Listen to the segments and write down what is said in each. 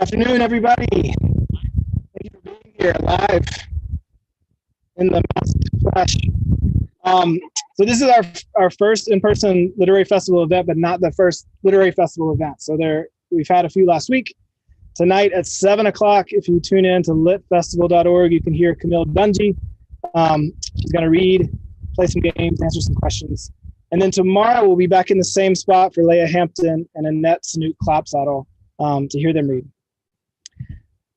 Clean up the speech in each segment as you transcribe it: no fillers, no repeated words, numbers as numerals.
Afternoon, everybody. Thank you for being here live in the flesh. So this is our first in-person literary festival event, but not the first literary festival event. So we've had a few last week. Tonight at 7 o'clock, if you tune in to litfestival.org, you can hear Camille Dungy. She's going to read, play some games, answer some questions. And then tomorrow we'll be back in the same spot for Leah Hampton and Annette Snoot-Clapsaddle to hear them read.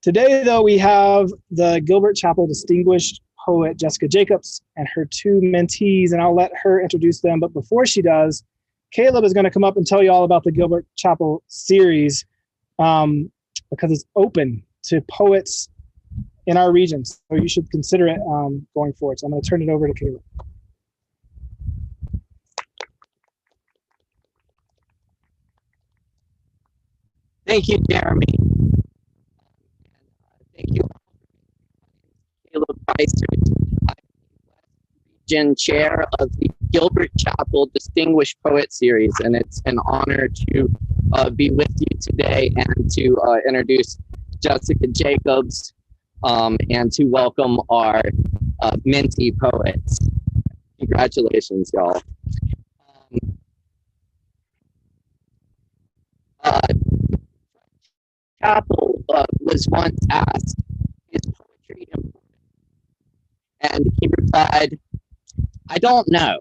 Today, though, we have the Gilbert-Chappell Distinguished Poet Jessica Jacobs and her two mentees, and I'll let her introduce them. But before she does, Caleb is going to come up and tell you all about the Gilbert-Chappell series because it's open to poets in our region. So you should consider it going forward. So I'm going to turn it over to Caleb. Thank you, Jeremy. Thank you, Caleb Beiser, Region Chair of the Gilbert-Chappell Distinguished Poet Series, and it's an honor to be with you today and to introduce Jessica Jacobs and to welcome our mentee poets. Congratulations, y'all. Chappell was once asked, "Is poetry important?" And he replied, "I don't know.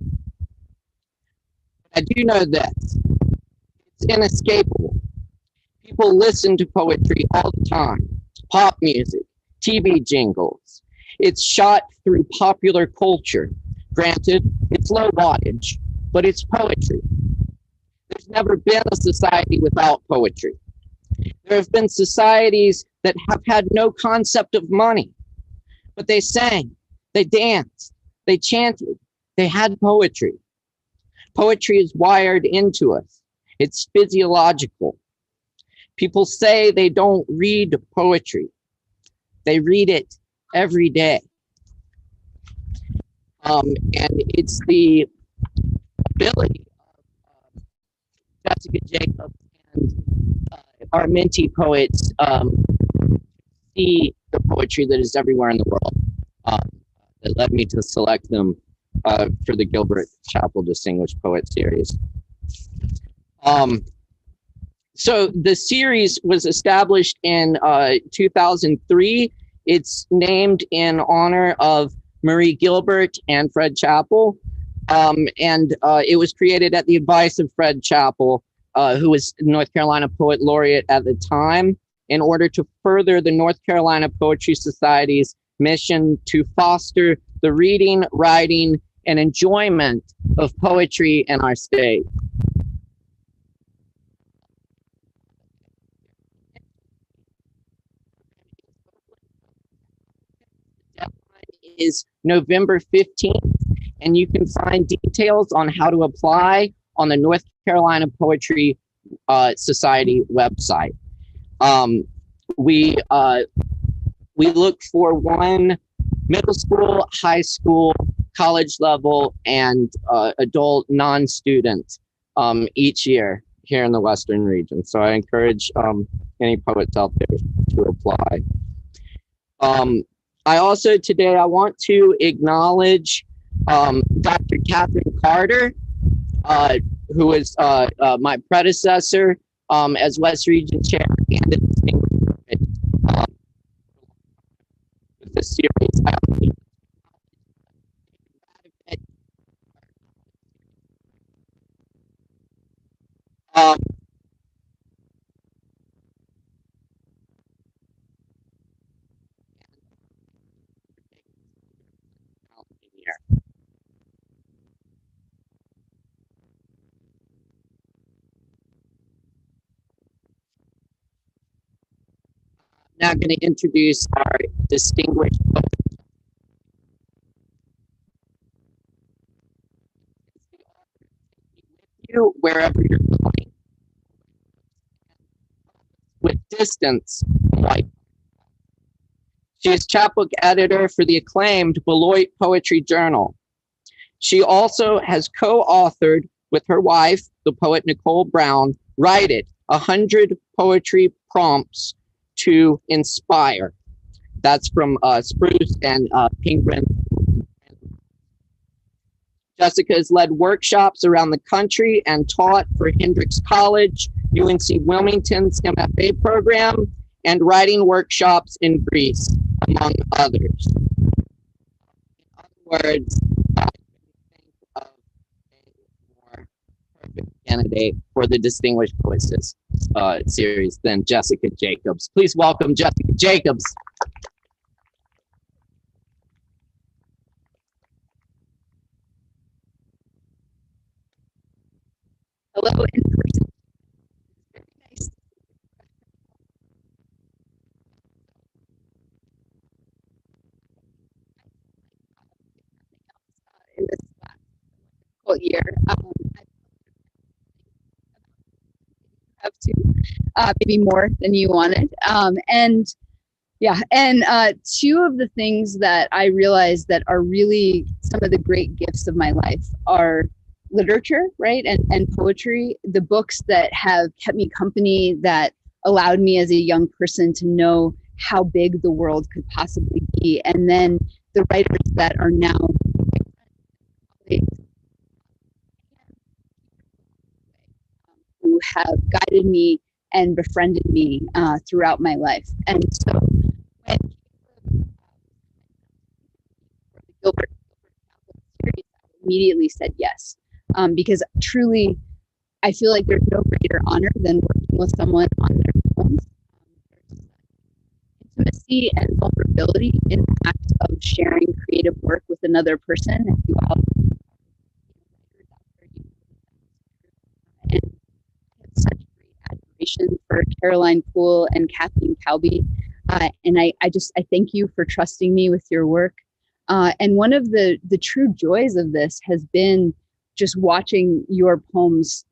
I do know this. It's inescapable. People listen to poetry all the time. Pop music, TV jingles. It's shot through popular culture. Granted, it's low wattage, but it's poetry. There's never been a society without poetry. There have been societies that have had no concept of money, but they sang, they danced, they chanted, they had poetry. Poetry is wired into us. It's physiological. People say they don't read poetry. They read it every day. And it's the ability of Jessica Jacobs and our mentee poets see the poetry that is everywhere in the world that led me to select them for the Gilbert-Chappell Distinguished Poet Series. So the series was established in 2003. It's named in honor of Marie Gilbert and Fred Chappell. And it was created at the advice of Fred Chappell, who was North Carolina Poet Laureate at the time, in order to further the North Carolina Poetry Society's mission to foster the reading, writing, and enjoyment of poetry in our state. The deadline is November 15th, and you can find details on how to apply on the North Carolina Poetry Society website. We look for one middle school, high school, college level, and adult non-student each year here in the Western region. So I encourage any poets out there to apply. I also today I want to acknowledge Dr. Kathleen Carter, who is my predecessor as West Region Chair and a distinguished poet with the series. Now going to introduce our distinguished poet. You wherever you're going with distance like. She is chapbook editor for the acclaimed Beloit Poetry Journal. She also has co-authored with her wife, the poet Nicole Brown, Write It, 100 poetry prompts to inspire. That's from Spruce and Penguin. Jessica has led workshops around the country and taught for Hendrix College, UNC Wilmington's MFA program, and writing workshops in Greece, among others. In other words, I couldn't think of a more perfect candidate for the Distinguished Voices series than Jessica Jacobs. Please welcome Jessica Jacobs. Hello in person. Very nice. In this last whole year, I have to maybe more than you wanted, and yeah, and two of the things that I realized that are really some of the great gifts of my life are literature, right? And poetry, the books that have kept me company, that allowed me as a young person to know how big the world could possibly be. And then the writers that are now who have guided me and befriended me throughout my life. And so when the Gilbert-Chappell series, I immediately said yes, because truly, I feel like there's no greater honor than working with someone on their poems. There's intimacy and vulnerability in the act of sharing creative work with another person. If you all and I have such great admiration for Caroline Poole and Kathleen Calvi, and I thank you for trusting me with your work. And one of the true joys of this has been just watching your poems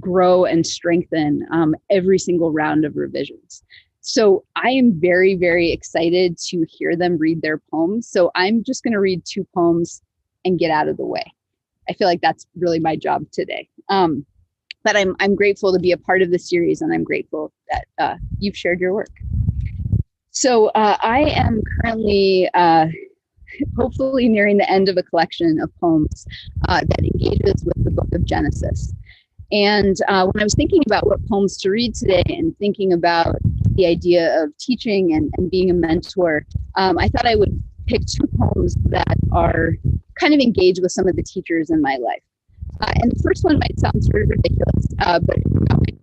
grow and strengthen every single round of revisions. So I am very, very excited to hear them read their poems. So I'm just going to read two poems and get out of the way. I feel like that's really my job today. But I'm grateful to be a part of the series, and I'm grateful that you've shared your work. So I am currently hopefully nearing the end of a collection of poems that engages with the book of Genesis. And when I was thinking about what poems to read today and thinking about the idea of teaching and being a mentor, I thought I would pick two poems that are kind of engaged with some of the teachers in my life. And the first one might sound sort of ridiculous, but it's about my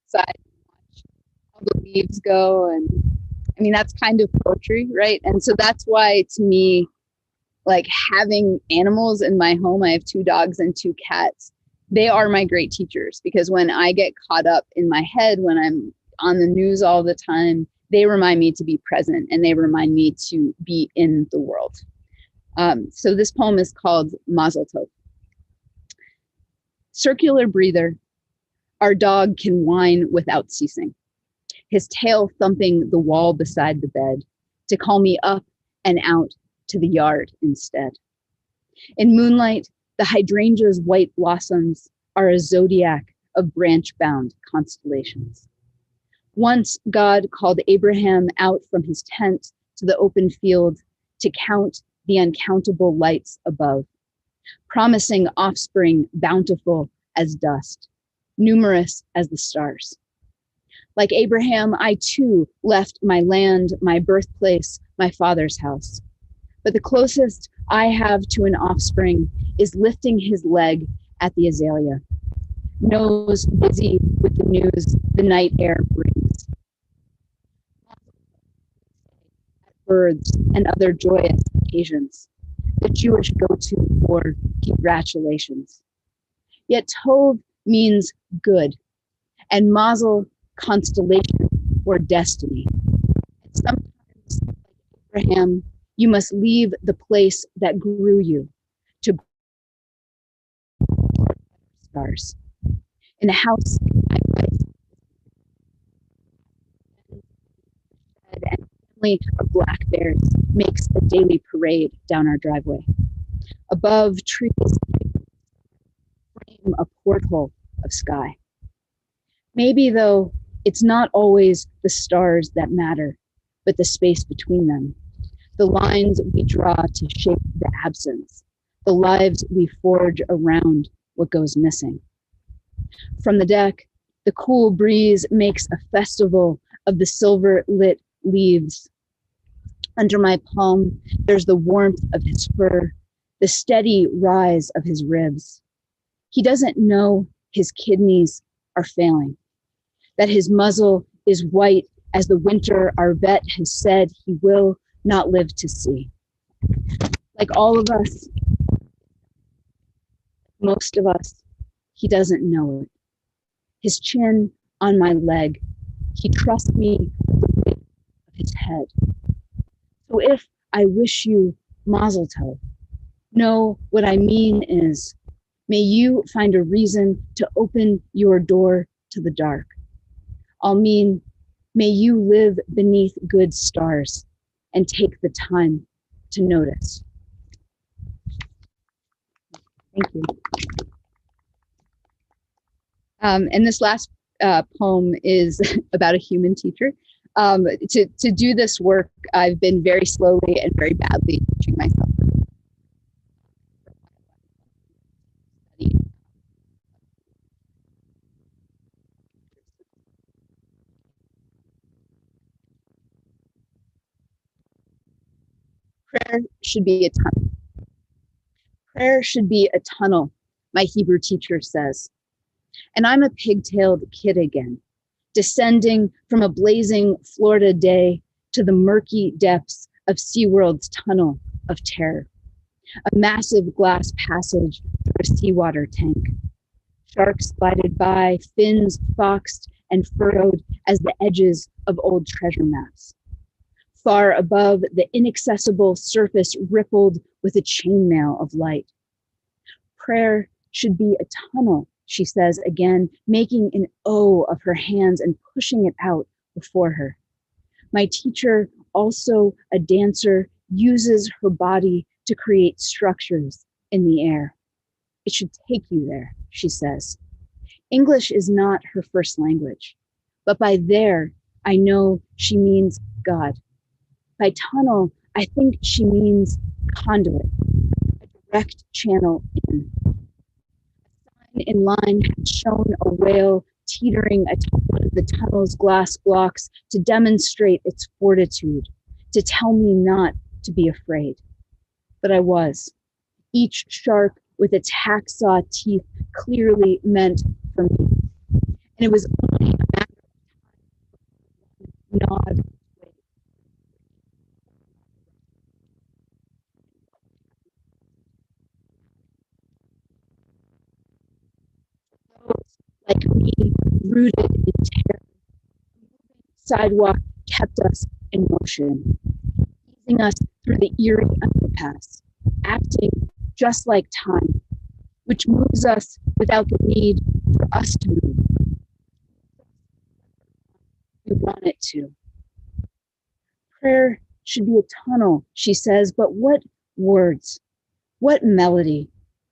outside and watch all the leaves go. And I mean, that's kind of poetry, right? And so that's why, to me, like having animals in my home, I have two dogs and two cats. They are my great teachers, because when I get caught up in my head, when I'm on the news all the time, they remind me to be present, and they remind me to be in the world. So this poem is called Mazel Tov. Circular breather, our dog can whine without ceasing, his tail thumping the wall beside the bed to call me up and out to the yard instead. In moonlight, the hydrangea's white blossoms are a zodiac of branch-bound constellations. Once God called Abraham out from his tent to the open field to count the uncountable lights above, promising offspring bountiful as dust, numerous as the stars. Like Abraham, I too left my land, my birthplace, my father's house. But the closest I have to an offspring is lifting his leg at the azalea, nose busy with the news the night air brings. Birds and other joyous occasions, the Jewish go-to for congratulations. Yet Tov means good, and Mazel, constellation or destiny. And sometimes, like Abraham, you must leave the place that grew you to stars. In the house, my wife and family of black bears makes a daily parade down our driveway. Above, trees frame a porthole of sky. Maybe, though, it's not always the stars that matter, but the space between them, the lines we draw to shape the absence, the lives we forge around what goes missing. From the deck, the cool breeze makes a festival of the silver-lit leaves. Under my palm, there's the warmth of his fur, the steady rise of his ribs. He doesn't know his kidneys are failing, that his muzzle is white as the winter our vet has said he will not live to see. Like all of us, most of us, he doesn't know it. His chin on my leg, he trusts me with the weight of his head. So if I wish you mazel tov, know what I mean is, may you find a reason to open your door to the dark. I'll mean, may you live beneath good stars and take the time to notice. Thank you. And this last poem is about a human teacher. To do this work, I've been very slowly and very badly teaching myself. Prayer should be a tunnel. Prayer should be a tunnel, my Hebrew teacher says. And I'm a pigtailed kid again, descending from a blazing Florida day to the murky depths of SeaWorld's tunnel of terror, a massive glass passage through a seawater tank. Sharks glided by, fins foxed and furrowed as the edges of old treasure maps. Far above, the inaccessible surface rippled with a chainmail of light. Prayer should be a tunnel, she says again, making an O of her hands and pushing it out before her. My teacher, also a dancer, uses her body to create structures in the air. It should take you there, she says. English is not her first language, but by there, I know she means God. By tunnel, I think she means conduit, a direct channel in. A sign in line had shown a whale teetering atop one of the tunnel's glass blocks to demonstrate its fortitude, to tell me not to be afraid. But I was. Each shark with its hacksaw teeth clearly meant for me. And it was only a matter of time, nod. Like me, rooted in terror. Sidewalk kept us in motion, easing us through the eerie underpass, acting just like time, which moves us without the need for us to move. We want it to. Prayer should be a tunnel, she says, but what words, what melody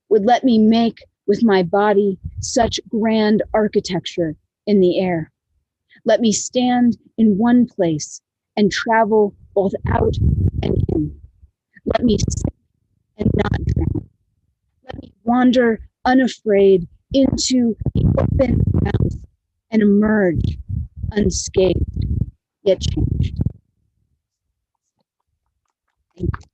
would let me make with my body such grand architecture in the air? Let me stand in one place and travel both out and in. Let me sink and not drown. Let me wander unafraid into the open mouth and emerge unscathed, yet changed. Thank you.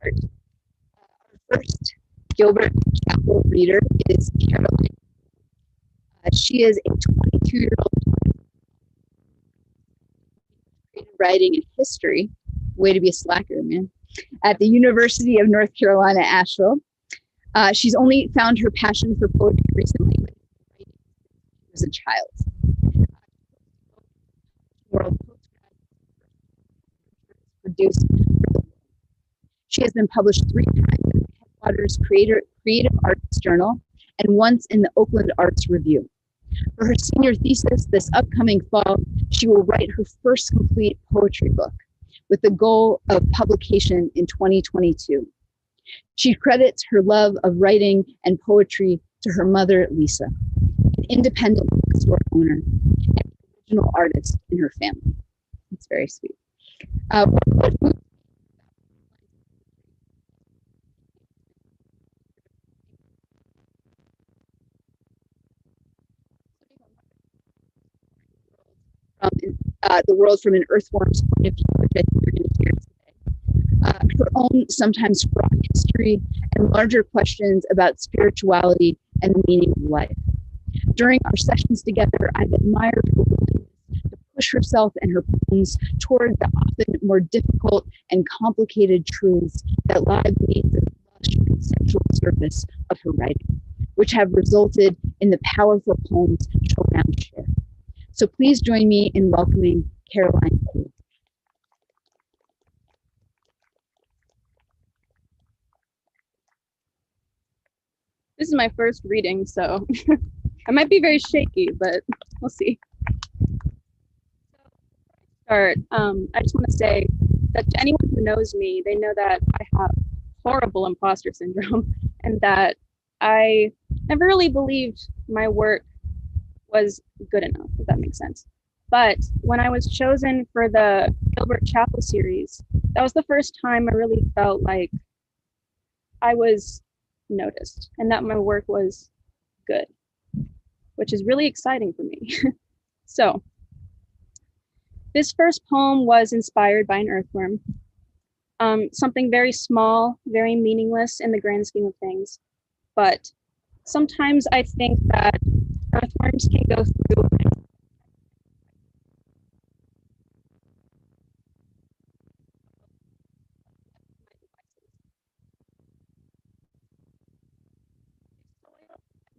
Our first Gilbert-Chappell reader is Caroline. She is a 22-year-old writing and history, way to be a slacker, man, at the University of North Carolina, Asheville. She's only found her passion for poetry recently, but writing as a child. World produced. She has been published 3 times in the Headwaters Creative Arts Journal and once in the Oakland Arts Review. For her senior thesis this upcoming fall, she will write her first complete poetry book with the goal of publication in 2022. She credits her love of writing and poetry to her mother, Lisa, an independent bookstore owner and original artist in her family. It's very sweet. The world from an earthworm's point of view, which I think you're going to hear today. Her own sometimes fraught history and larger questions about spirituality and the meaning of life. During our sessions together, I've admired her willingness to push herself and her poems toward the often more difficult and complicated truths that lie beneath the lush and sensual surface of her writing, which have resulted in the powerful poems she'll now share. So please join me in welcoming Caroline Poole. This is my first reading, so I might be very shaky, but we'll see. Start. I just want to say that to anyone who knows me, they know that I have horrible imposter syndrome and that I never really believed my work was good enough, if that makes sense. But when I was chosen for the Gilbert-Chappell series, that was the first time I really felt like I was noticed and that my work was good, which is really exciting for me. So this first poem was inspired by an earthworm, something very small, very meaningless in the grand scheme of things. But sometimes I think that earthworms can go through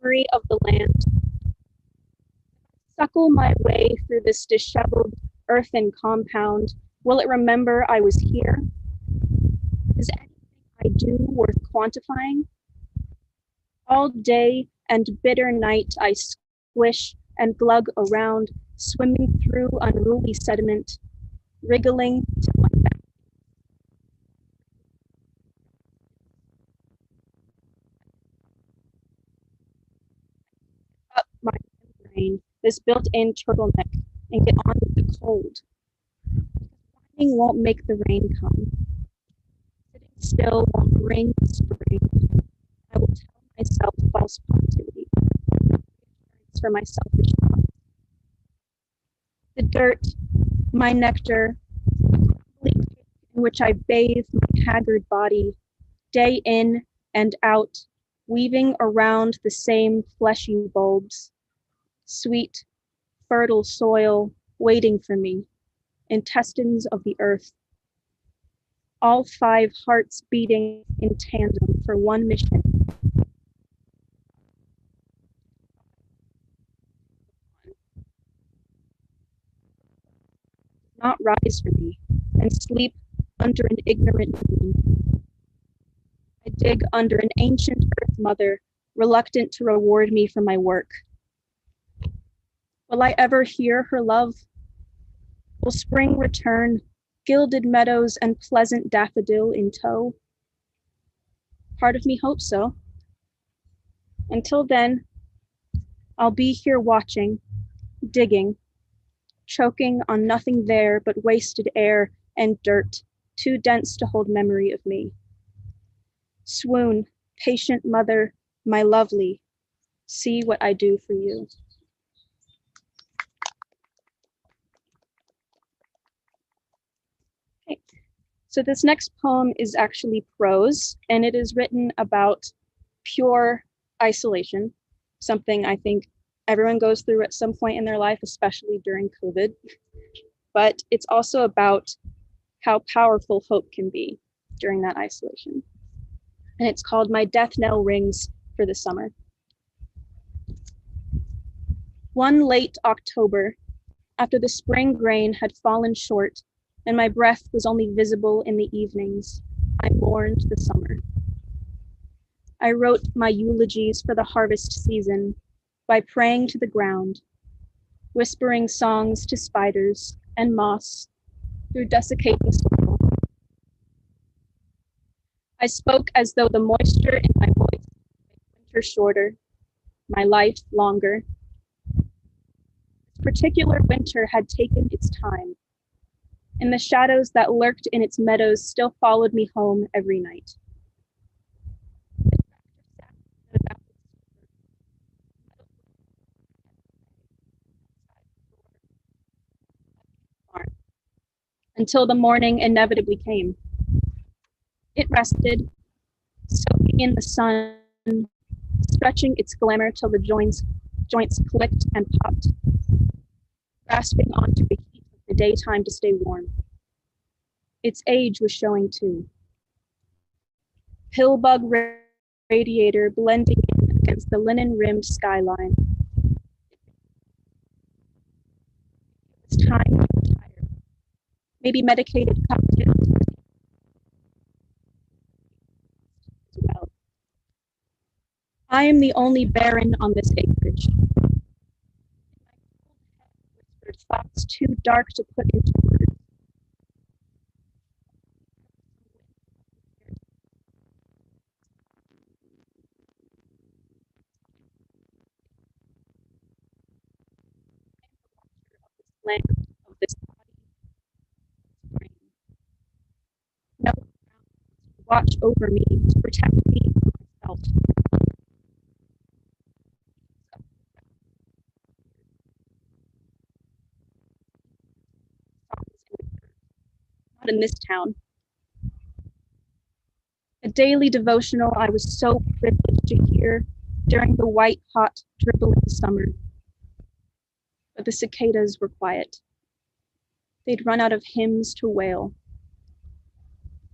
memory of the land. Suckle my way through this disheveled earthen compound. Will it remember I was here? Is anything I do worth quantifying? All day and bitter night I squish and glug around, swimming through unruly sediment, wriggling till my back. Up my brain, this built-in turtleneck, and get on with the cold. Finding won't make the rain come. Sitting still won't bring the spring. I will tell myself false positivity for my selfish thoughts. The dirt, my nectar, in which I bathe my haggard body, day in and out, weaving around the same fleshy bulbs. Sweet, fertile soil waiting for me, intestines of the earth. All 5 hearts beating in tandem for one mission. Not rise for me and sleep under an ignorant moon. I dig under an ancient earth mother, reluctant to reward me for my work. Will I ever hear her love? Will spring return, gilded meadows and pleasant daffodil in tow? Part of me hopes so. Until then, I'll be here watching, digging, choking on nothing there but wasted air and dirt, too dense to hold memory of me. Swoon, patient mother, my lovely, see what I do for you. Okay. So this next poem is actually prose, and it is written about pure isolation, something I think everyone goes through at some point in their life, especially during COVID. But it's also about how powerful hope can be during that isolation. And it's called My Death Knell Rings for the Summer. One late October, after the spring grain had fallen short and my breath was only visible in the evenings, I mourned the summer. I wrote my eulogies for the harvest season, by praying to the ground, whispering songs to spiders and moss through desiccating soil. I spoke as though the moisture in my voice made winter shorter, my life longer. This particular winter had taken its time, and the shadows that lurked in its meadows still followed me home every night. Until the morning inevitably came. It rested, soaking in the sun, stretching its glamour till the joints clicked and popped, grasping onto the heat of the daytime to stay warm. Its age was showing too. Pillbug radiator blending in against the linen-rimmed skyline. It was time to retire. Maybe medicated cocktails as well. I am the only baron on this acreage. My cold head whispered thoughts too dark to put into words. Land of this body, brain. No one around to watch over me, to protect me from myself. Not in this town. A daily devotional I was so privileged to hear during the white, hot, dribbling summer. But the cicadas were quiet. They'd run out of hymns to wail,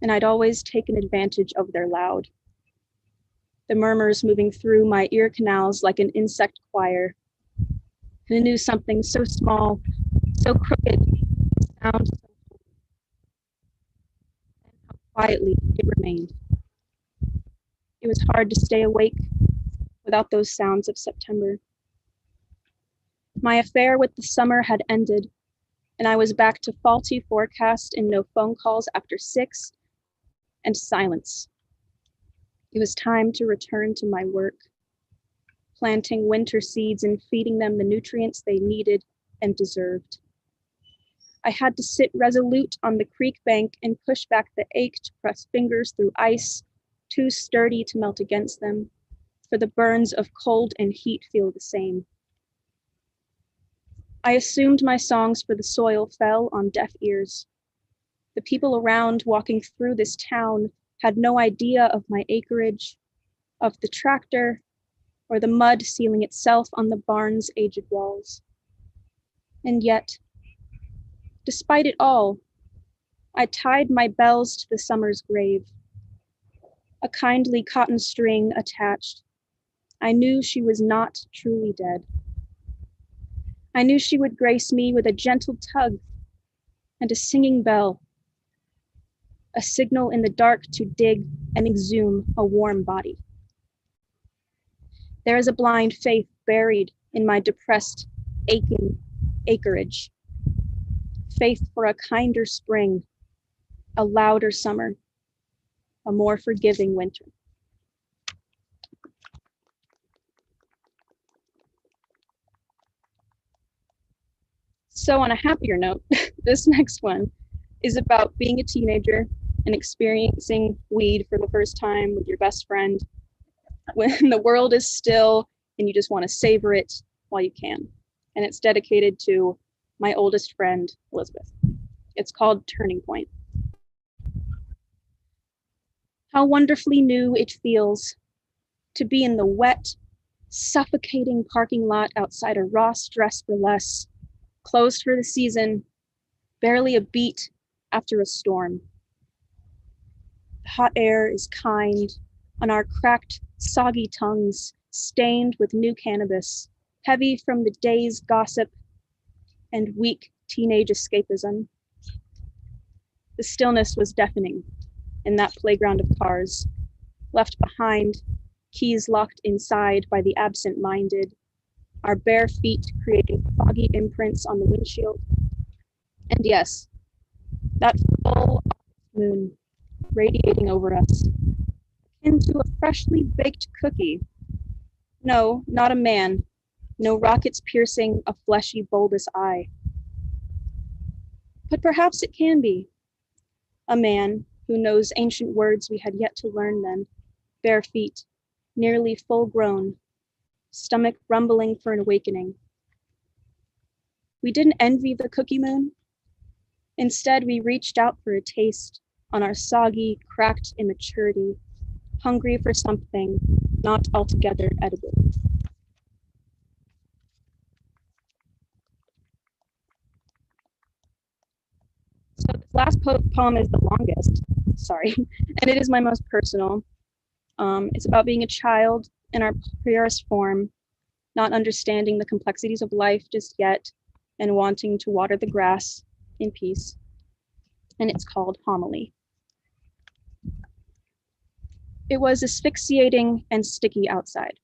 and I'd always taken advantage of their loud. The murmurs moving through my ear canals like an insect choir. Who knew something so small, so crooked, sound so holy, and how quietly it remained. It was hard to stay awake without those sounds of September. My affair with the summer had ended, and I was back to faulty forecast and no phone calls after 6, and silence. It was time to return to my work, planting winter seeds and feeding them the nutrients they needed and deserved. I had to sit resolute on the creek bank and push back the ache to press fingers through ice, too sturdy to melt against them, for the burns of cold and heat feel the same. I assumed my songs for the soil fell on deaf ears. The people around walking through this town had no idea of my acreage, of the tractor, or the mud sealing itself on the barn's aged walls. And yet, despite it all, I tied my bells to the summer's grave. A kindly cotton string attached. I knew she was not truly dead. I knew she would grace me with a gentle tug and a singing bell, a signal in the dark to dig and exhume a warm body. There is a blind faith buried in my depressed, aching acreage. Faith for a kinder spring, a louder summer, a more forgiving winter. So on a happier note, this next one is about being a teenager and experiencing weed for the first time with your best friend when the world is still and you just want to savor it while you can. And it's dedicated to my oldest friend, Elizabeth. It's called Turning Point. How wonderfully new it feels to be in the wet, suffocating parking lot outside a Ross Dress for Less, closed for the season, barely a beat after a storm. The hot air is kind on our cracked, soggy tongues, stained with new cannabis, heavy from the day's gossip and weak teenage escapism. The stillness was deafening in that playground of cars, left behind, keys locked inside by the absent-minded, our bare feet creating foggy imprints on the windshield. And yes, that full moon radiating over us, akin to a freshly baked cookie. No, not a man. No rockets piercing a fleshy, bulbous eye. But perhaps it can be. A man who knows ancient words we had yet to learn then, bare feet, nearly full grown, stomach rumbling for an awakening. We didn't envy the cookie moon. Instead, we reached out for a taste on our soggy, cracked immaturity, hungry for something not altogether edible. So this last poem is the longest, sorry, and it is my most personal. It's about being a child in our purest form, not understanding the complexities of life just yet, and wanting to water the grass in peace. And it's called Homily. It was asphyxiating and sticky outside.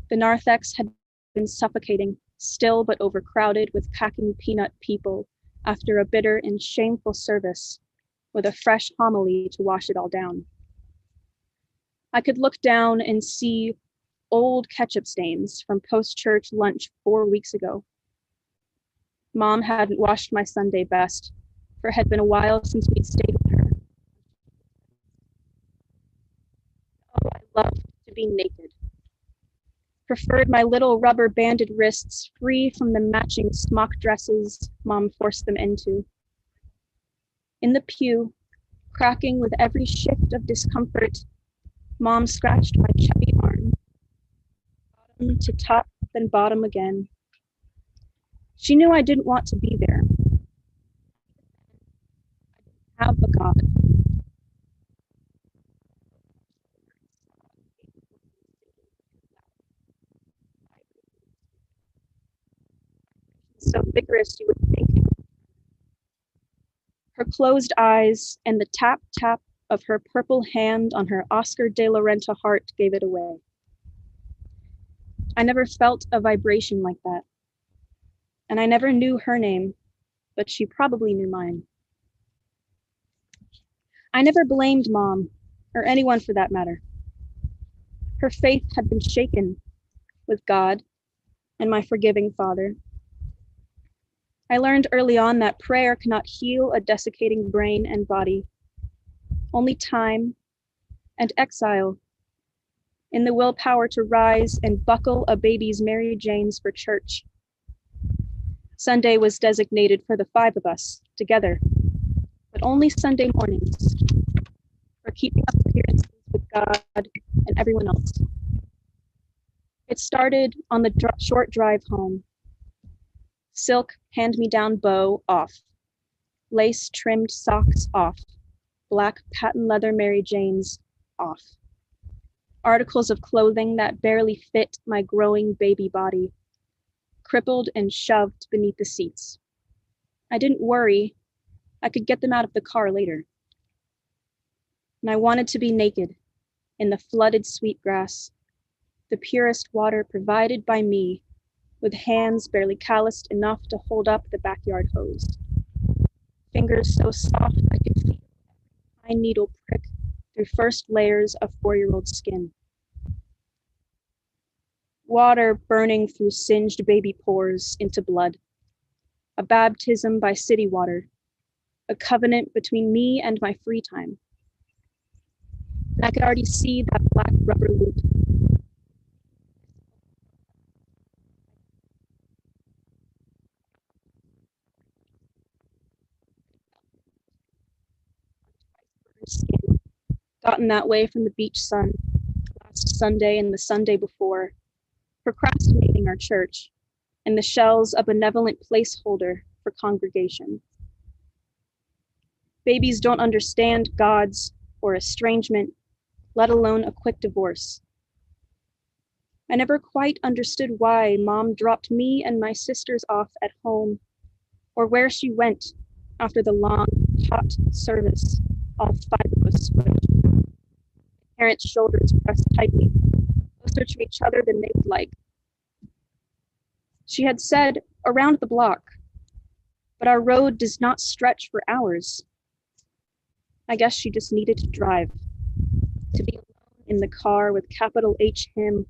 The narthex had been suffocating, still but overcrowded with packing peanut people after a bitter and shameful service with a fresh homily to wash it all down. I could look down and see old ketchup stains from post-church lunch 4 weeks ago. Mom hadn't washed my Sunday best, for it had been a while since we'd stayed with her. Oh, I loved to be naked. Preferred my little rubber banded wrists free from the matching smock dresses Mom forced them into. In the pew, cracking with every shift of discomfort, Mom scratched my chubby arm, bottom to top, then bottom again. She knew I didn't want to be there. I didn't have a God. So vigorous you would think. Her closed eyes and the tap-tap of her purple hand on her Oscar de la Renta heart gave it away. I never felt a vibration like that. And I never knew her name, but she probably knew mine. I never blamed Mom, or anyone for that matter. Her faith had been shaken with God and my forgiving Father. I learned early on that prayer cannot heal a desiccating brain and body. Only time and exile, in the willpower to rise and buckle a baby's Mary Janes for church. Sunday was designated for the 5 of us together, but only Sunday mornings, for keeping up appearances with God and everyone else. It started on the short drive home. Silk hand-me-down bow off, lace-trimmed socks off, black patent leather Mary Janes off. Articles of clothing that barely fit my growing baby body, crippled and shoved beneath the seats. I didn't worry. I could get them out of the car later. And I wanted to be naked in the flooded sweetgrass, the purest water provided by me, with hands barely calloused enough to hold up the backyard hose. Fingers so soft I could feel every pine needle prick through first layers of 4-year-old skin. Water burning through singed baby pores into blood. A baptism by city water. A covenant between me and my free time. And I could already see that black rubber loop. Skin, gotten that way from the beach sun last Sunday and the Sunday before, procrastinating our church and the shells a benevolent placeholder for congregation. Babies don't understand gods or estrangement, let alone a quick divorce. I never quite understood why Mom dropped me and my sisters off at home, or where she went after the long, hot service. All 5 of us would. Parents' shoulders pressed tightly, closer to each other than they would like. She had said, around the block, but our road does not stretch for hours. I guess she just needed to drive, to be alone in the car with capital H him.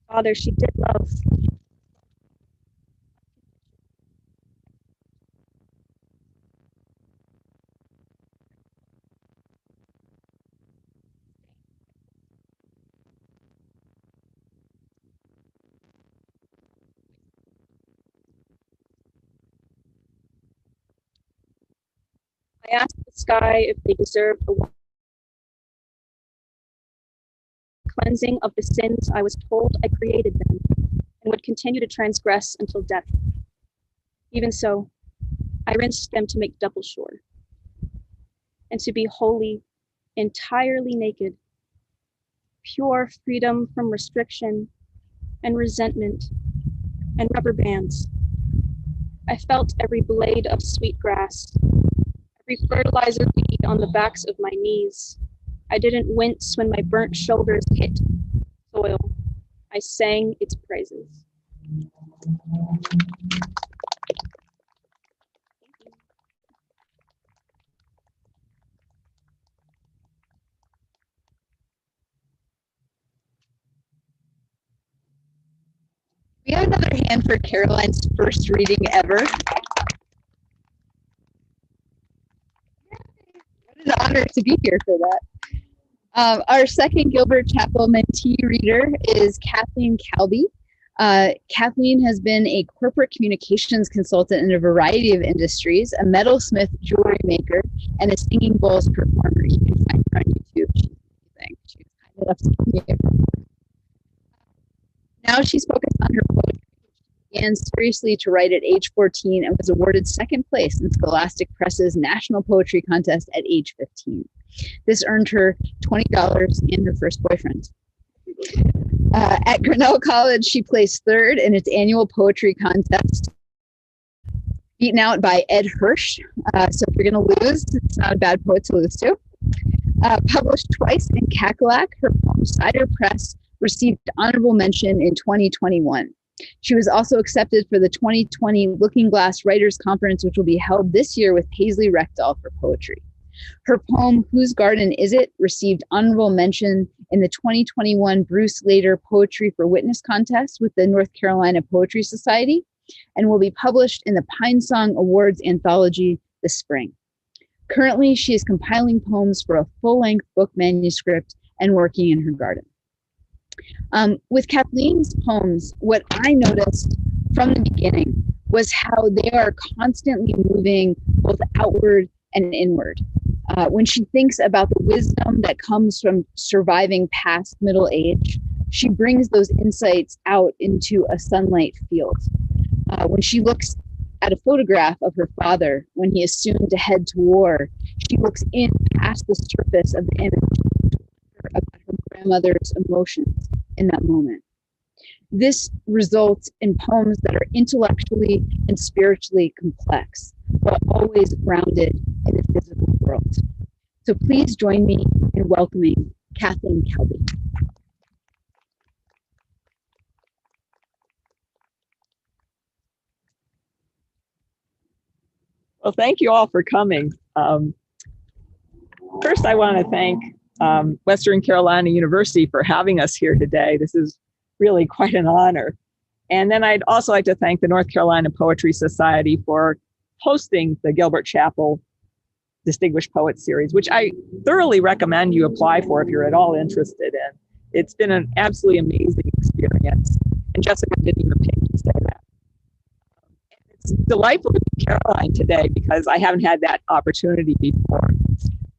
Father she did love. I asked the sky if they deserved a cleansing of the sins I was told I created them and would continue to transgress until death. Even so, I rinsed them to make double sure, and to be wholly, entirely naked, pure freedom from restriction and resentment and rubber bands. I felt every blade of sweet grass, every fertilizer weed on the backs of my knees. I didn't wince when my burnt shoulders hit soil. I sang its praises. We have another hand for Caroline's first reading ever. What an honor to be here for that. Our second Gilbert-Chappell mentee reader is Kathleen Calvi. Kathleen has been a corporate communications consultant in a variety of industries, a metalsmith, jewelry maker, and a singing bowls performer. You can find her on YouTube. She's amazing. She was kind enough to give me a Now she's focused on her poetry. She began seriously to write at age 14 and was awarded second place in Scholastic Press's National Poetry Contest at age 15. This earned her $20 and her first boyfriend. At Grinnell College, she placed third in its annual poetry contest, beaten out by Ed Hirsch. So if you're going to lose, it's not a bad poet to lose to. Published twice in Cackalack, her poem Cider Press received honorable mention in 2021. She was also accepted for the 2020 Looking Glass Writers Conference, which will be held this year with Paisley Rechdal for poetry. Her poem, Whose Garden Is It?, received honorable mention in the 2021 Bruce Later Poetry for Witness contest with the North Carolina Poetry Society and will be published in the Pine Song Awards anthology this spring. Currently, she is compiling poems for a full-length book manuscript and working in her garden. With Kathleen's poems, what I noticed from the beginning was how they are constantly moving both outward and inward. When she thinks about the wisdom that comes from surviving past middle age, she brings those insights out into a sunlight field. When she looks at a photograph of her father when he is soon to head to war, she looks in past the surface of the image about her grandmother's emotions in that moment. This results in poems that are intellectually and spiritually complex, but always grounded in the physical world. So please join me in welcoming Kathleen Calvi. Well, thank you all for coming. First, I want to thank Western Carolina University for having us here today. This is really quite an honor. And then I'd also like to thank the North Carolina Poetry Society for hosting the Gilbert-Chappell Distinguished Poets Series, which I thoroughly recommend you apply for if you're at all interested in. It's been an absolutely amazing experience. And Jessica didn't even pay me to say that. It's delightful to be Caroline today because I haven't had that opportunity before.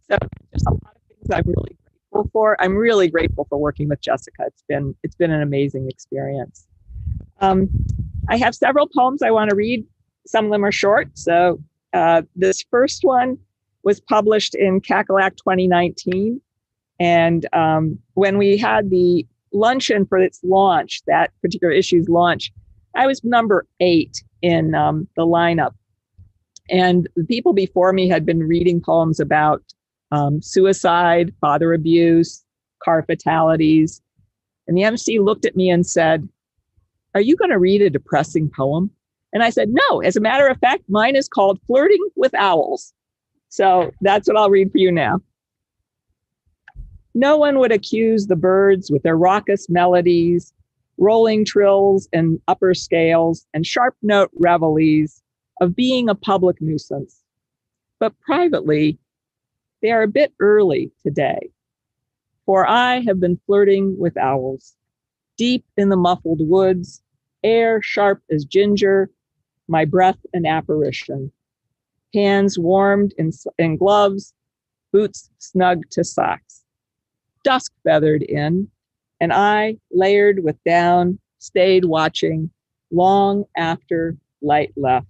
So there's a lot of things I'm really grateful for. I'm really grateful for working with Jessica. It's been an amazing experience. I have several poems I want to read. Some of them are short. So this first one was published in Cackalack 2019. And when we had the luncheon for its launch, that particular issue's launch, I was number 8 in the lineup. And the people before me had been reading poems about suicide, father abuse, car fatalities. And the MC looked at me and said, are you going to read a depressing poem? And I said, no, as a matter of fact, mine is called Flirting with Owls. So that's what I'll read for you now. No one would accuse the birds with their raucous melodies, rolling trills and upper scales, and sharp note reveilles of being a public nuisance. But privately, they are a bit early today, for I have been flirting with owls, deep in the muffled woods, air sharp as ginger, my breath an apparition, hands warmed in gloves, boots snug to socks, dusk feathered in, and I, layered with down, stayed watching long after light left.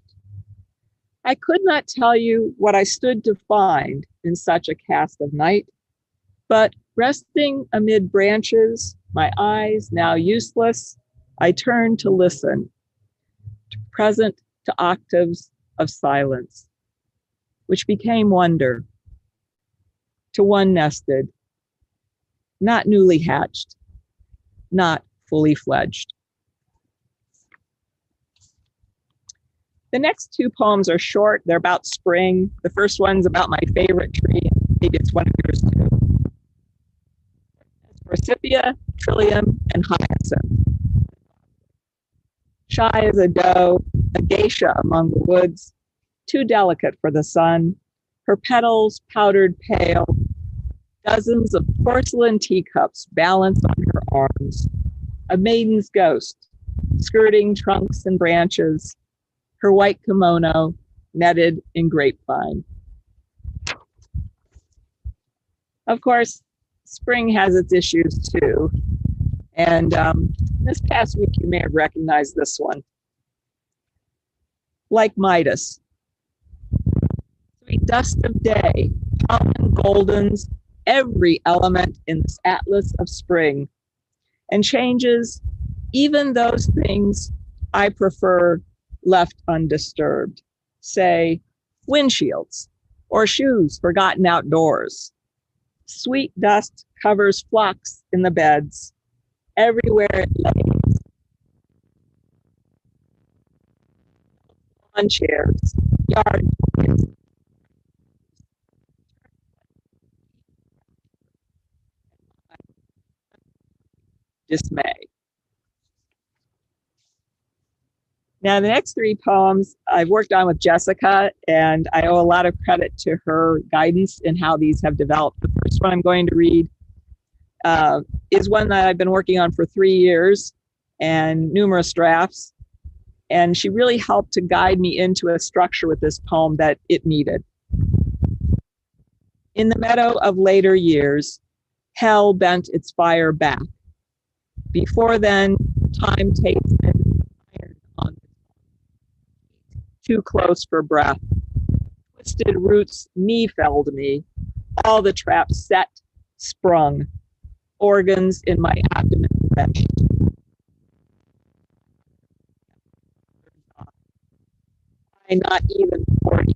I could not tell you what I stood to find in such a cast of night, but resting amid branches, my eyes now useless, I turned to listen, present to octaves of silence, which became wonder, to one nested, not newly hatched, not fully fledged. The next two poems are short. They're about spring. The first one's about my favorite tree. Maybe it's one of yours too. Forsythia, trillium, and hyacinth. Shy as a doe, a geisha among the woods, too delicate for the sun, her petals powdered pale, dozens of porcelain teacups balanced on her arms, a maiden's ghost, skirting trunks and branches, her white kimono netted in grapevine. Of course, spring has its issues too. And this past week, you may have recognized this one. Like Midas, sweet dust of day, pollen goldens every element in this atlas of spring and changes even those things I prefer left undisturbed, say windshields or shoes forgotten outdoors. Sweet dust covers flocks in the beds, everywhere it lays. On chairs, yard toys. Dismay. Now, the next three poems I've worked on with Jessica, and I owe a lot of credit to her guidance in how these have developed. The first one I'm going to read is one that I've been working on for 3 years and numerous drafts. And she really helped to guide me into a structure with this poem that it needed. In the meadow of later years, hell bent its fire back. Before then, time tasted iron on too close for breath. Twisted roots knee-felled me, all the traps set, sprung, organs in my abdomen wrenched. I not even 40.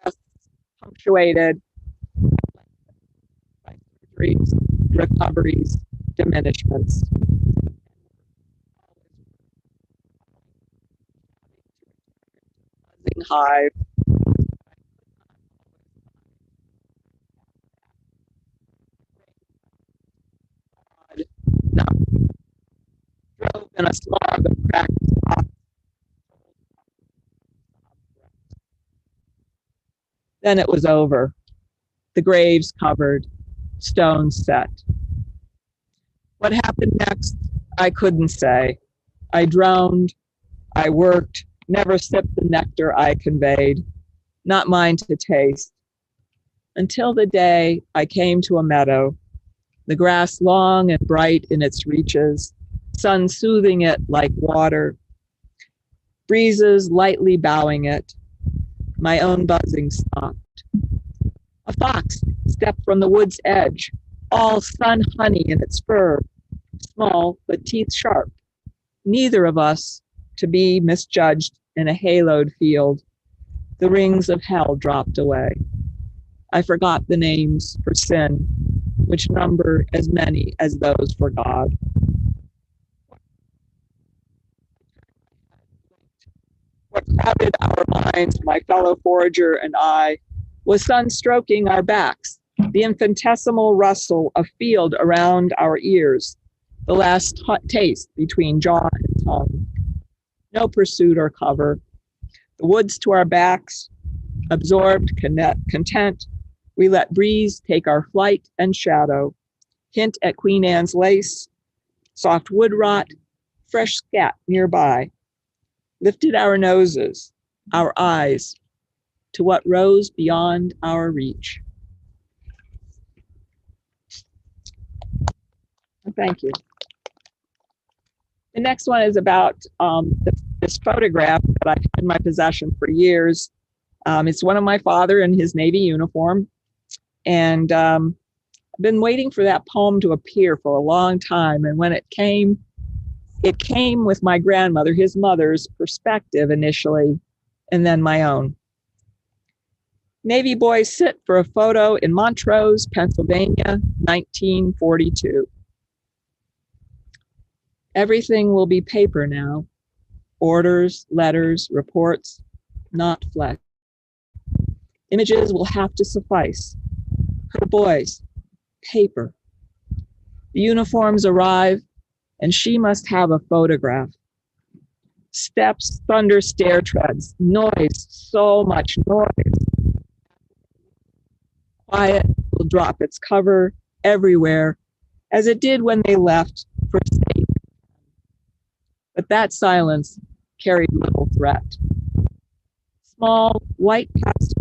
Just punctuated by surgeries, recoveries, diminishments. Hive. No. Drove in a slog of cracked rocks. Then it was over. The graves covered, stones set. What happened next, I couldn't say. I droned, I worked, never sipped the nectar I conveyed, not mine to taste, until the day I came to a meadow, the grass long and bright in its reaches, sun soothing it like water, breezes lightly bowing it, my own buzzing stopped. A fox stepped from the wood's edge, all sun honey in its fur, small but teeth sharp, neither of us to be misjudged in a haloed field. The rings of hell dropped away. I forgot the names for sin, which number as many as those for God. What crowded our minds, my fellow forager and I, was sun stroking our backs, the infinitesimal rustle of field around our ears, the last hot taste between jaw and tongue. No pursuit or cover. The woods to our backs, absorbed, content, we let breeze take our flight and shadow, hint at Queen Anne's lace, soft wood rot, fresh scat nearby, lifted our noses, our eyes, to what rose beyond our reach. Thank you. The next one is about this photograph that I've had in my possession for years. It's one of my father in his Navy uniform. And I've been waiting for that poem to appear for a long time. And when it came with my grandmother, his mother's perspective initially, and then my own. Navy boys sit for a photo in Montrose, Pennsylvania, 1942. Everything will be paper now. Orders, letters, reports, not flesh. Images will have to suffice. Her boys, paper. The uniforms arrive, and she must have a photograph. Steps, thunder, stair treads, noise, so much noise. Quiet will drop its cover everywhere, as it did when they left for state. But that silence carried little threat. Small, white pastel.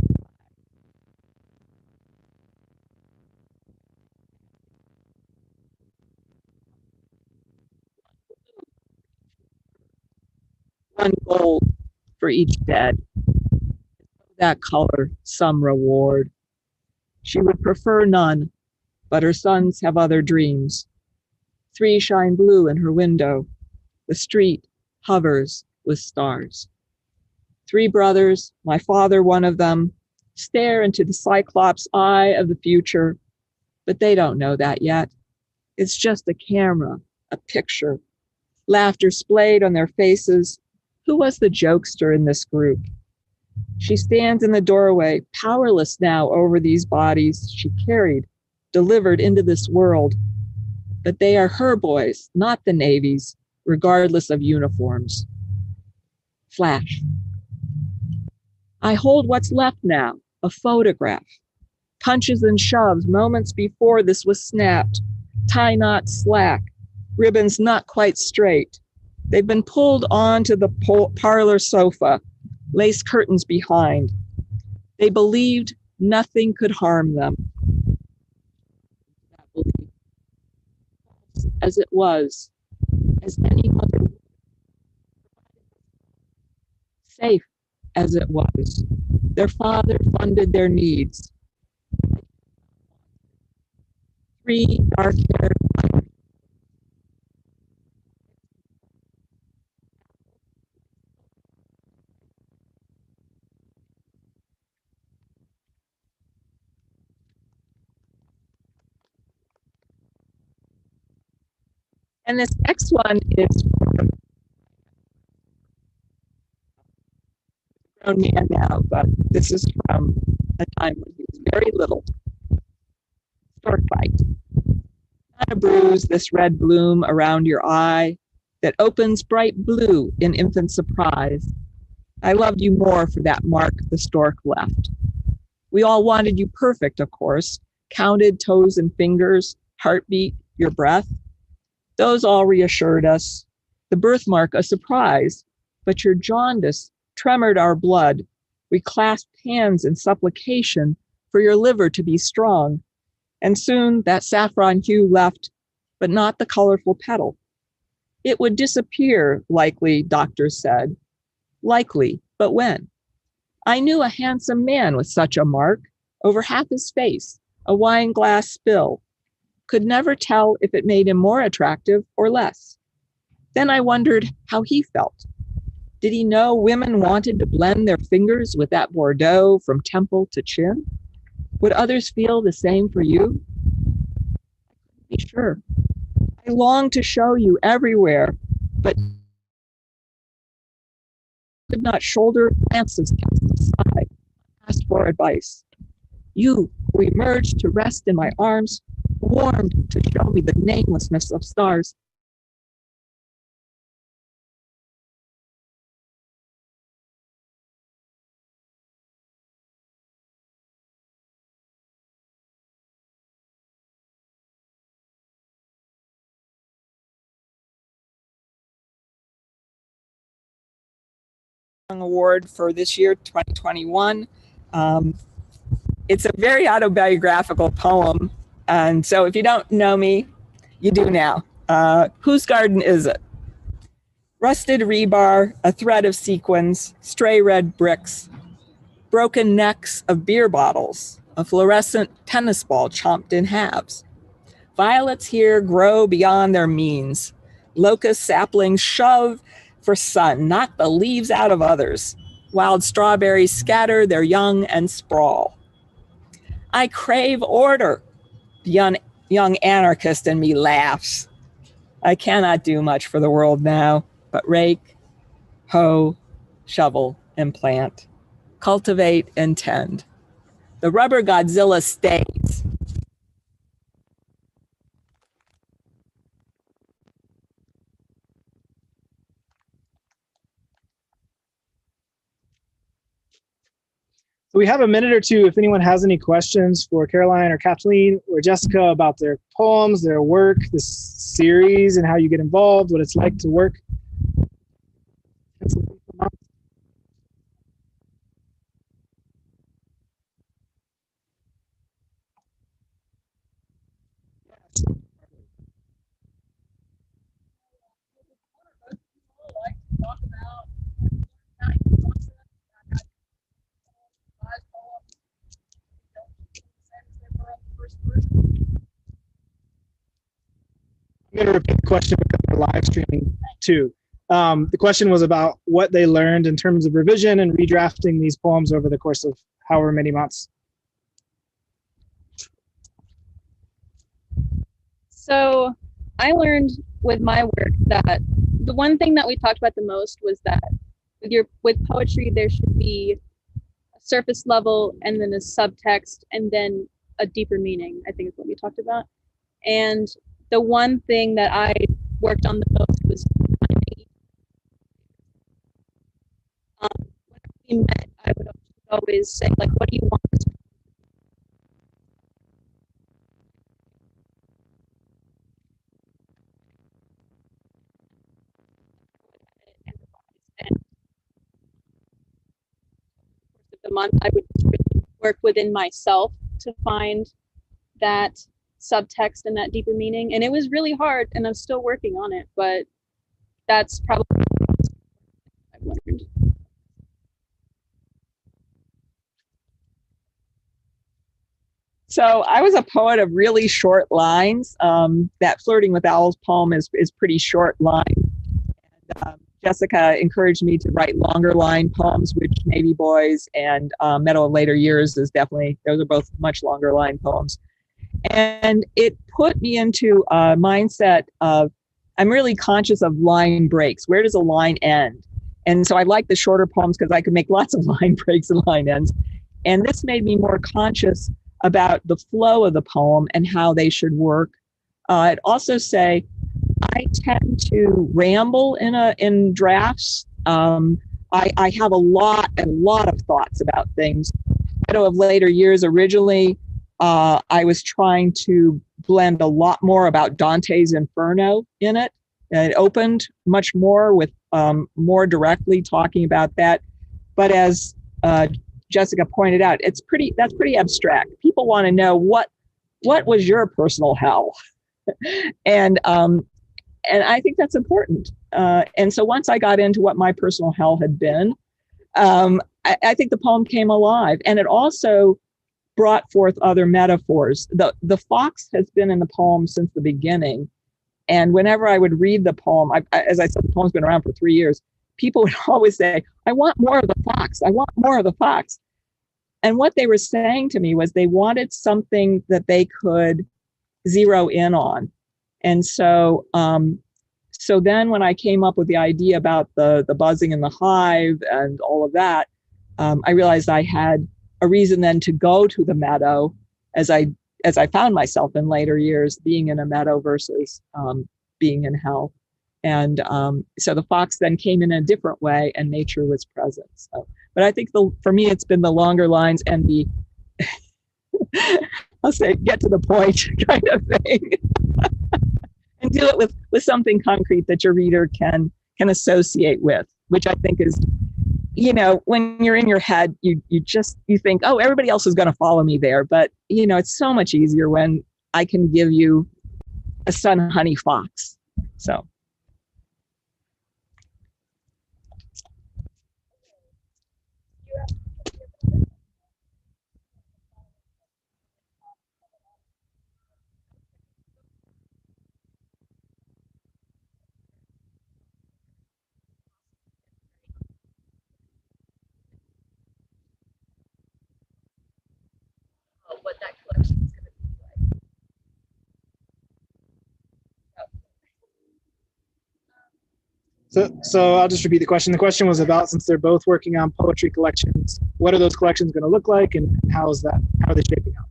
One gold for each dead. That color, some reward. She would prefer none, but her sons have other dreams. 3 shine blue in her window. The street hovers with stars. 3 brothers, my father one of them, stare into the cyclops eye of the future, but they don't know that yet. It's just a camera, a picture, laughter splayed on their faces. Who was the jokester in this group? She stands in the doorway, powerless now over these bodies she carried, delivered into this world. But they are her boys, not the Navy's, regardless of uniforms. Flash. I hold what's left now, a photograph. Punches and shoves moments before this was snapped. Tie knots slack, ribbons not quite straight. They've been pulled onto the parlor sofa, lace curtains behind. They believed nothing could harm them. As it was, as any mother, safe as it was. Their father funded their needs. 3 dark-haired minors. And this next one is from a grown man now, but this is from a time when he was very little. Stork bite. Not a bruise, this red bloom around your eye that opens bright blue in infant surprise. I loved you more for that mark the stork left. We all wanted you perfect, of course, counted toes and fingers, heartbeat, your breath. Those all reassured us. The birthmark a surprise, but your jaundice tremored our blood. We clasped hands in supplication for your liver to be strong. And soon that saffron hue left, but not the colorful petal. It would disappear, likely, doctors said. Likely, but when? I knew a handsome man with such a mark, over half his face, a wine glass spill. Could never tell if it made him more attractive or less. Then I wondered how he felt. Did he know women wanted to blend their fingers with that Bordeaux from temple to chin? Would others feel the same for you? Be sure. I long to show you everywhere, but could not shoulder glances cast aside, asked for advice. You, who emerged to rest in my arms, warmed to show me the namelessness of stars. Award for this year, 2021. It's a very autobiographical poem. And so if you don't know me, you do now. Whose garden is it? Rusted rebar, a thread of sequins, stray red bricks, broken necks of beer bottles, a fluorescent tennis ball chomped in halves. Violets here grow beyond their means. Locust saplings shove for sun, knock the leaves out of others. Wild strawberries scatter their young and sprawl. I crave order. The young anarchist in me laughs. I cannot do much for the world now, but rake, hoe, shovel, and plant. Cultivate and tend. The rubber Godzilla stays. So we have a minute or two if anyone has any questions for Caroline or Kathleen or Jessica about their poems, their work, this series, and how you get involved, what it's like to work. I'm going to repeat the question because we're live streaming too. The question was about what they learned in terms of revision and redrafting these poems over the course of however many months. So I learned with my work that the one thing that we talked about the most was that with poetry, there should be a surface level and then a subtext and then a deeper meaning, I think is what we talked about. And the one thing that I worked on the most was when we met, I would always say, like, what do you want this? And the month, I would really work within myself to find that subtext and that deeper meaning. And it was really hard, and I'm still working on it, but that's probably what I've learned. So I was a poet of really short lines. That Flirting with Owls poem is pretty short line. And, Jessica encouraged me to write longer line poems, which Navy Boys and Meadow of Later Years is definitely, those are both much longer line poems. And it put me into a mindset of, I'm really conscious of line breaks. Where does a line end? And so I like the shorter poems because I could make lots of line breaks and line ends. And this made me more conscious about the flow of the poem and how they should work. I'd also say I tend to ramble in drafts. I have a lot of thoughts about things. Meadow of Later Years originally, I was trying to blend a lot more about Dante's Inferno in it. It opened much more with more directly talking about that. But as Jessica pointed out, that's pretty abstract. People want to know what was your personal hell, and I think that's important. And so once I got into what my personal hell had been, I think the poem came alive, and it also brought forth other metaphors. The fox has been in the poem since the beginning, and whenever I would read the poem, as I said, the poem's been around for 3 years. People would always say, I want more of the fox. I want more of the fox. And what they were saying to me was they wanted something that they could zero in on. And so, so then when I came up with the idea about the buzzing in the hive and all of that, I realized I had a reason then to go to the meadow as I found myself in later years being in a meadow versus being in hell. And so the fox then came in a different way and nature was present. So, but I think for me, it's been the longer lines and the, I'll say, get to the point kind of thing. And do it with something concrete that your reader can associate with, which I think is, you know, when you're in your head, you think, oh, everybody else is going to follow me there. But, you know, it's so much easier when I can give you a sun honey fox. So. What that collection is going to be like. So I'll just repeat the question. The question was about, since they're both working on poetry collections, what are those collections going to look like, and how are they shaping up?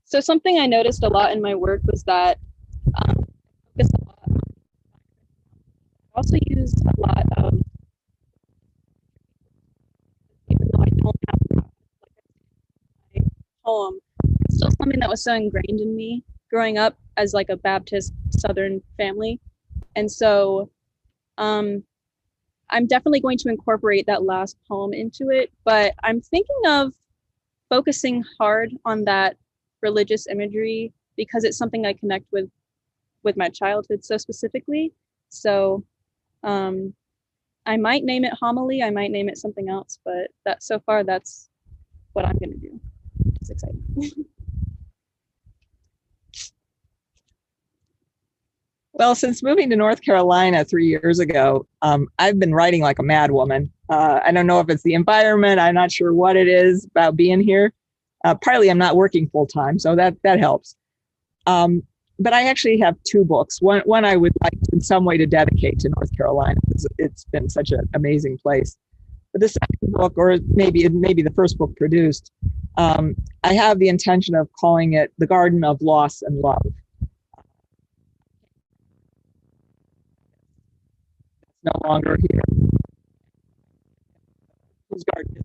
So something I noticed a lot in my work was that I also use a lot of, even though I don't have my poem, it's still something that was so ingrained in me growing up as like a Baptist Southern family. And so I'm definitely going to incorporate that last poem into it, but I'm thinking of focusing hard on that religious imagery because it's something I connect with my childhood so specifically. So I might name it homily, I might name it something else, but that so far that's what I'm going to do. It's exciting. Well, since moving to North Carolina 3 years ago, I've been writing like a mad woman. I don't know if it's the environment. I'm not sure what it is about being here. Partly I'm not working full time, so that helps. But I actually have 2 books. One I would like in some way to dedicate to North Carolina because it's been such an amazing place. But the second book, or maybe the first book produced, I have the intention of calling it The Garden of Loss and Love. It's no longer here. Whose garden is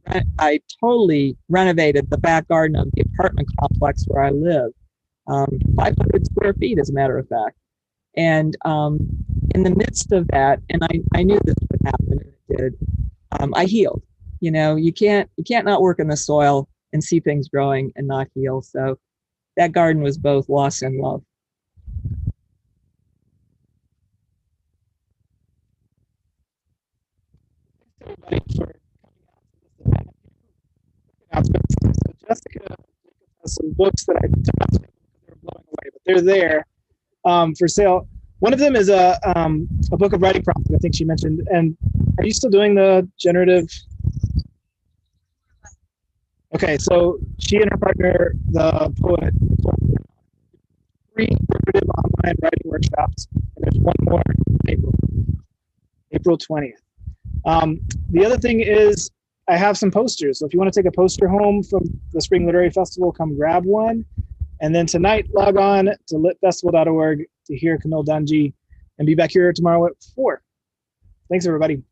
it? I totally renovated the back garden of the apartment complex where I live. 500 square feet, as a matter of fact. And in the midst of that, and I knew this would happen, and it did, I healed. You know, you can't not work in the soil and see things growing and not heal. So that garden was both loss and love. Thanks everybody for coming out to this event. So Jessica has some books that I took out because they were blowing away, but they're there for sale. One of them is a book of writing prompts, I think she mentioned. And are you still doing the generative? Okay, so she and her partner, the poet, 3 generative online writing workshops, and there's one more in April 20th. The other thing is I have some posters. So if you want to take a poster home from the Spring Literary Festival, come grab one. And then tonight, log on to litfestival.org to hear Camille Dungy and be back here tomorrow at 4. Thanks, everybody.